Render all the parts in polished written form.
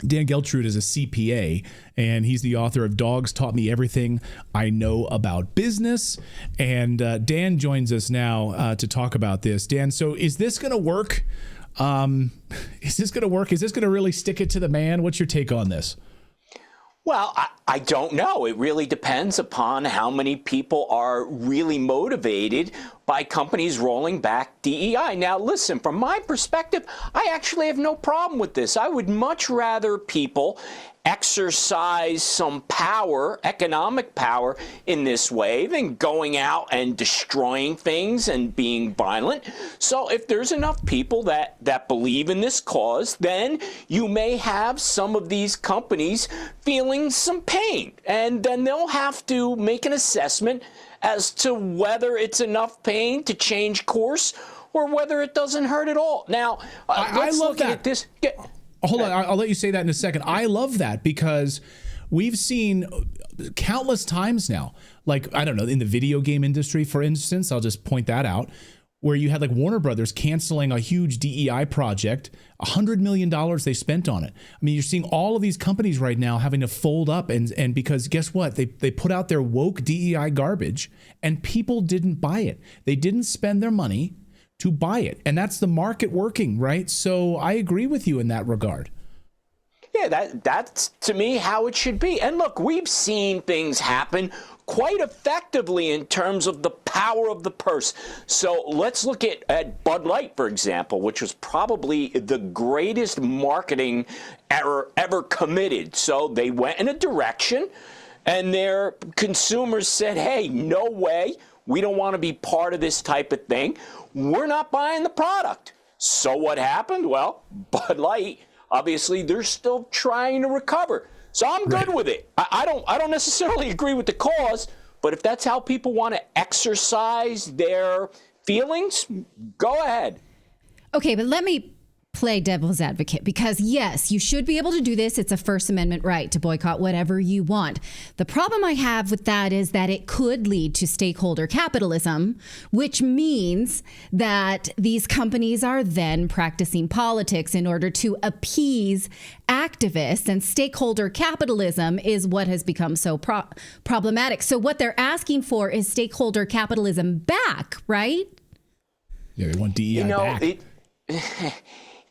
Dan Geltrude is a CPA, and he's the author of Dogs Taught Me Everything I Know About Business. And Dan joins us now to talk about this. Dan, so is this going to work? Is this going to work? Is this going to really stick it to the man? What's your take on this? Well, I don't know. It really depends upon how many people are really motivated by companies rolling back DEI. Now, listen, from my perspective, I actually have no problem with this. I would much rather people exercise some power, economic power in this way than going out and destroying things and being violent. So if there's enough people that believe in this cause, then you may have some of these companies feeling some pain, and then they'll have to make an assessment as to whether it's enough pain to change course or whether it doesn't hurt at all. Now, let's look at this. Hold on, I'll let you say that in a second. I love that because we've seen countless times now, like, I don't know, in the video game industry, for instance, I'll just point that out, where you had like Warner Brothers canceling a huge DEI project, $100 million they spent on it. I mean, you're seeing all of these companies right now having to fold up and because guess what? They put out their woke DEI garbage and people didn't buy it. They didn't spend their money to buy it. And that's the market working, right? So I agree with you in that regard. Yeah, that's to me how it should be. And look, we've seen things happen quite effectively in terms of the power of the purse. So let's look at Bud Light, for example, which was probably the greatest marketing error ever committed. So they went in a direction and their consumers said, hey, no way. We don't want to be part of this type of thing. We're not buying the product. So what happened? Well, Bud Light, obviously, they're still trying to recover. So I'm good with it. I don't necessarily agree with the cause, but if that's how people want to exercise their feelings, go ahead. Okay, but let me play devil's advocate because, yes, you should be able to do this. It's a First Amendment right to boycott whatever you want. The problem I have with that is that it could lead to stakeholder capitalism, which means that these companies are then practicing politics in order to appease activists, and stakeholder capitalism is what has become so problematic. So what they're asking for is stakeholder capitalism back, right? Yeah, they want DEI back.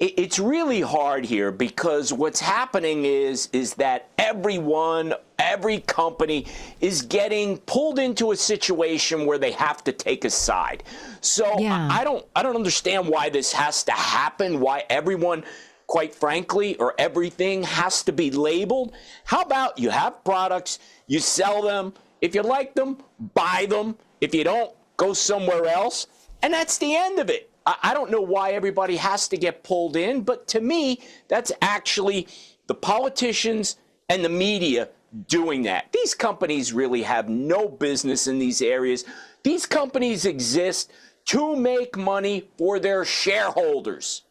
It's really hard here because what's happening is that every company is getting pulled into a situation where they have to take a side. So yeah. I don't understand why this has to happen, why everyone, quite frankly, or everything has to be labeled. How about you have products, you sell them, if you like them, buy them, if you don't, go somewhere else, and that's the end of it. I don't know why everybody has to get pulled in, but to me, that's actually the politicians and the media doing that. These companies really have no business in these areas. These companies exist to make money for their shareholders.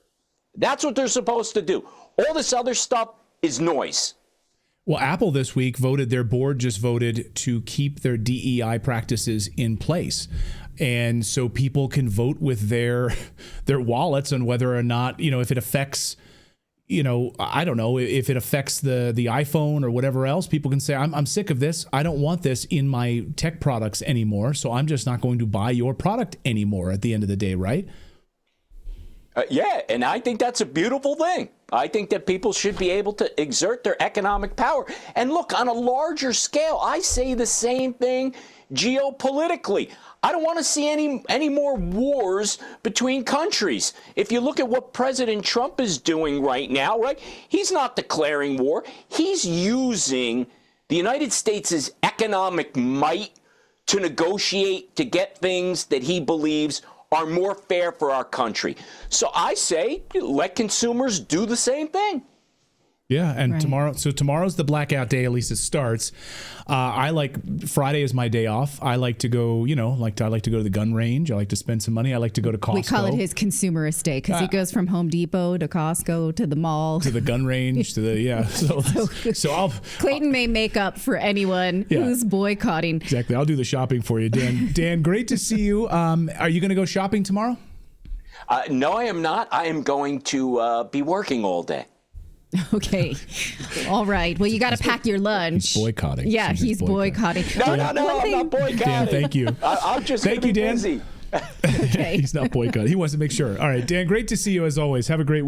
That's what they're supposed to do. All this other stuff is noise. Well, Apple this week their board just voted to keep their DEI practices in place. And so people can vote with their wallets on whether or not, if it affects, I don't know, if it affects the iPhone or whatever else, people can say, I'm sick of this. I don't want this in my tech products anymore. So I'm just not going to buy your product anymore at the end of the day, right? Yeah, and I think that's a beautiful thing. I think that people should be able to exert their economic power. And look, on a larger scale, I say the same thing geopolitically. I don't want to see any more wars between countries. If you look at what President Trump is doing right now, right, he's not declaring war. He's using the United States' economic might to negotiate, to get things that he believes are more fair for our country. So I say, let consumers do the same thing. Yeah, and tomorrow's the blackout day. At least it starts. Friday is my day off. I like to go, I like to go to the gun range. I like to spend some money. I like to go to Costco. We call it his consumerist day because he goes from Home Depot to Costco to the mall to the gun range to the So Clayton may make up for anyone who's boycotting. Exactly. I'll do the shopping for you, Dan. Dan, great to see you. Are you going to go shopping tomorrow? No, I am not. I am going to be working all day. Okay. All right. Well, you got to pack your lunch. He's boycotting. Yeah, he's boycotting. No, I'm not boycotting. Dan, thank you. I'm just thank you, Dan. busy. Okay. He's not boycotting. He wants to make sure. All right, Dan, great to see you as always. Have a great week.